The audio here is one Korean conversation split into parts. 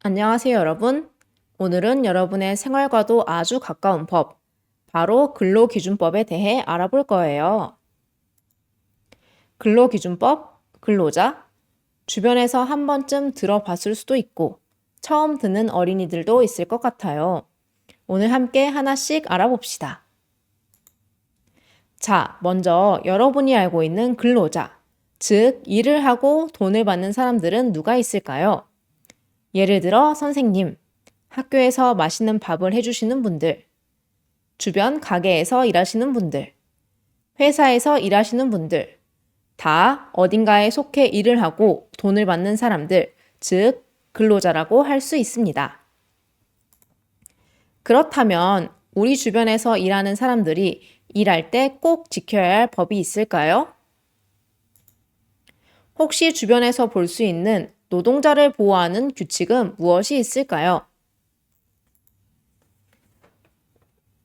안녕하세요, 여러분. 오늘은 여러분의 생활과도 아주 가까운 법, 바로 근로기준법에 대해 알아볼 거예요. 근로기준법, 근로자, 주변에서 한 번쯤 들어봤을 수도 있고, 처음 듣는 어린이들도 있을 것 같아요. 오늘 함께 하나씩 알아봅시다. 자, 먼저 여러분이 알고 있는 근로자, 즉, 일을 하고 돈을 받는 사람들은 누가 있을까요? 예를 들어, 선생님, 학교에서 맛있는 밥을 해주시는 분들, 주변 가게에서 일하시는 분들, 회사에서 일하시는 분들, 다 어딘가에 속해 일을 하고 돈을 받는 사람들, 즉, 근로자라고 할 수 있습니다. 그렇다면 우리 주변에서 일하는 사람들이 일할 때 꼭 지켜야 할 법이 있을까요? 혹시 주변에서 볼 수 있는 노동자를 보호하는 규칙은 무엇이 있을까요?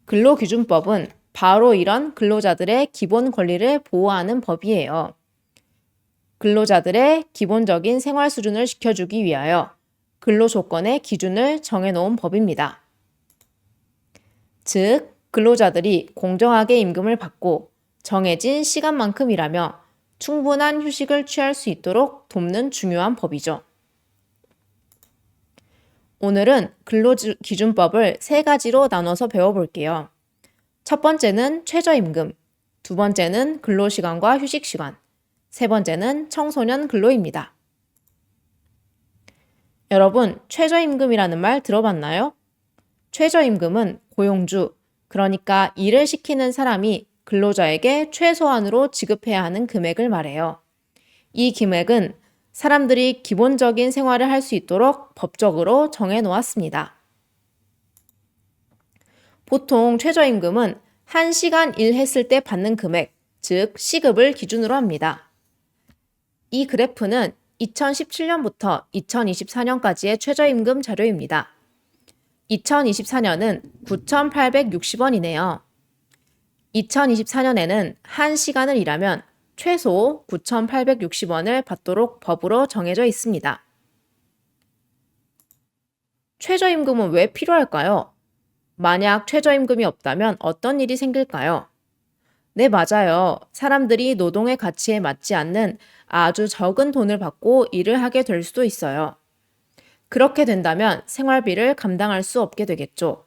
근로기준법은 바로 이런 근로자들의 기본 권리를 보호하는 법이에요. 근로자들의 기본적인 생활 수준을 지켜주기 위하여 근로조건의 기준을 정해놓은 법입니다. 즉, 근로자들이 공정하게 임금을 받고 정해진 시간만큼 일하며 충분한 휴식을 취할 수 있도록 돕는 중요한 법이죠. 오늘은 근로기준법을 세 가지로 나눠서 배워볼게요. 첫 번째는 최저임금, 두 번째는 근로시간과 휴식시간, 세 번째는 청소년 근로입니다. 여러분, 최저임금이라는 말 들어봤나요? 최저임금은 고용주, 그러니까 일을 시키는 사람이 근로자에게 최소한으로 지급해야 하는 금액을 말해요. 이 금액은 사람들이 기본적인 생활을 할 수 있도록 법적으로 정해 놓았습니다. 보통 최저임금은 1시간 일했을 때 받는 금액, 즉 시급을 기준으로 합니다. 이 그래프는 2017년부터 2024년까지의 최저임금 자료입니다. 2024년은 9,860원이네요. 2024년에는 1시간을 일하면 최소 9,860원을 받도록 법으로 정해져 있습니다. 최저임금은 왜 필요할까요? 만약 최저임금이 없다면 어떤 일이 생길까요? 네, 맞아요. 사람들이 노동의 가치에 맞지 않는 아주 적은 돈을 받고 일을 하게 될 수도 있어요. 그렇게 된다면 생활비를 감당할 수 없게 되겠죠.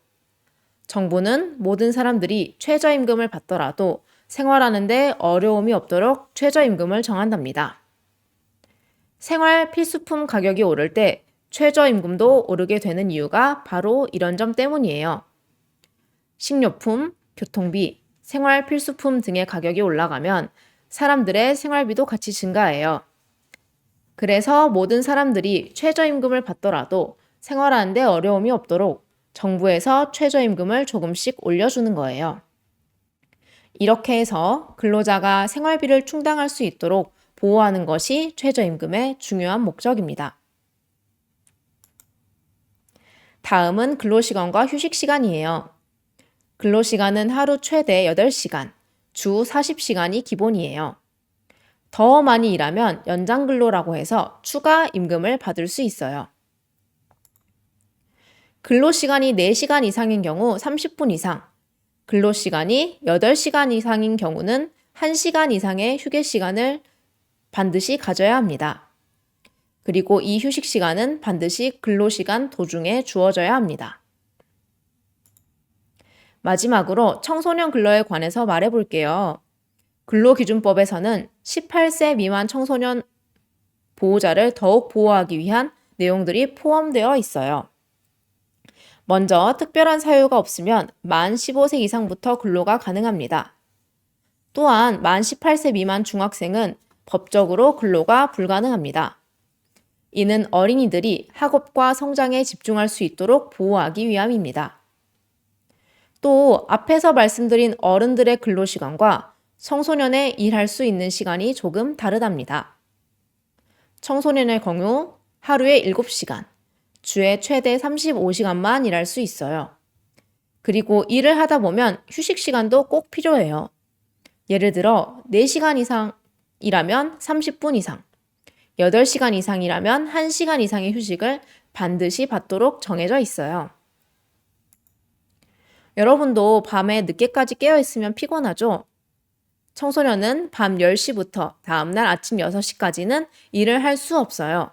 정부는 모든 사람들이 최저임금을 받더라도 생활하는데 어려움이 없도록 최저임금을 정한답니다. 생활 필수품 가격이 오를 때 최저임금도 오르게 되는 이유가 바로 이런 점 때문이에요. 식료품, 교통비, 생활 필수품 등의 가격이 올라가면 사람들의 생활비도 같이 증가해요. 그래서 모든 사람들이 최저임금을 받더라도 생활하는데 어려움이 없도록 정부에서 최저임금을 조금씩 올려주는 거예요. 이렇게 해서 근로자가 생활비를 충당할 수 있도록 보호하는 것이 최저임금의 중요한 목적입니다. 다음은 근로시간과 휴식시간이에요. 근로시간은 하루 최대 8시간, 주 40시간이 기본이에요. 더 많이 일하면 연장근로라고 해서 추가 임금을 받을 수 있어요. 근로시간이 4시간 이상인 경우 30분 이상, 근로시간이 8시간 이상인 경우는 1시간 이상의 휴게시간을 반드시 가져야 합니다. 그리고 이 휴식시간은 반드시 근로시간 도중에 주어져야 합니다. 마지막으로 청소년 근로에 관해서 말해볼게요. 근로기준법에서는 18세 미만 청소년 보호자를 더욱 보호하기 위한 내용들이 포함되어 있어요. 먼저 특별한 사유가 없으면 만 15세 이상부터 근로가 가능합니다. 또한 만 18세 미만 중학생은 법적으로 근로가 불가능합니다. 이는 어린이들이 학업과 성장에 집중할 수 있도록 보호하기 위함입니다. 또 앞에서 말씀드린 어른들의 근로시간과 청소년의 일할 수 있는 시간이 조금 다르답니다. 청소년의 경우 하루에 7시간, 주에 최대 35시간만 일할 수 있어요. 그리고 일을 하다 보면 휴식 시간도 꼭 필요해요. 예를 들어 4시간 이상 일하면 30분 이상, 8시간 이상 일하면 1시간 이상의 휴식을 반드시 받도록 정해져 있어요. 여러분도 밤에 늦게까지 깨어 있으면 피곤하죠? 청소년은 밤 10시부터 다음날 아침 6시까지는 일을 할 수 없어요.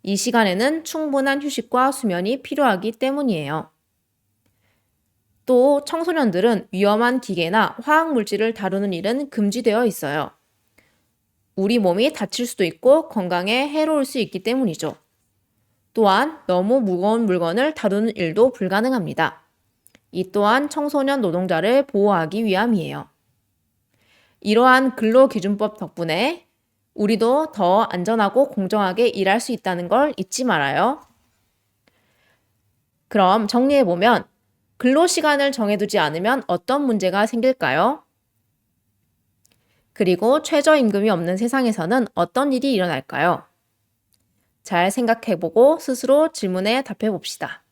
이 시간에는 충분한 휴식과 수면이 필요하기 때문이에요. 또 청소년들은 위험한 기계나 화학물질을 다루는 일은 금지되어 있어요. 우리 몸이 다칠 수도 있고 건강에 해로울 수 있기 때문이죠. 또한 너무 무거운 물건을 다루는 일도 불가능합니다. 이 또한 청소년 노동자를 보호하기 위함이에요. 이러한 근로기준법 덕분에 우리도 더 안전하고 공정하게 일할 수 있다는 걸 잊지 말아요. 그럼 정리해보면 근로시간을 정해두지 않으면 어떤 문제가 생길까요? 그리고 최저임금이 없는 세상에서는 어떤 일이 일어날까요? 잘 생각해보고 스스로 질문에 답해봅시다.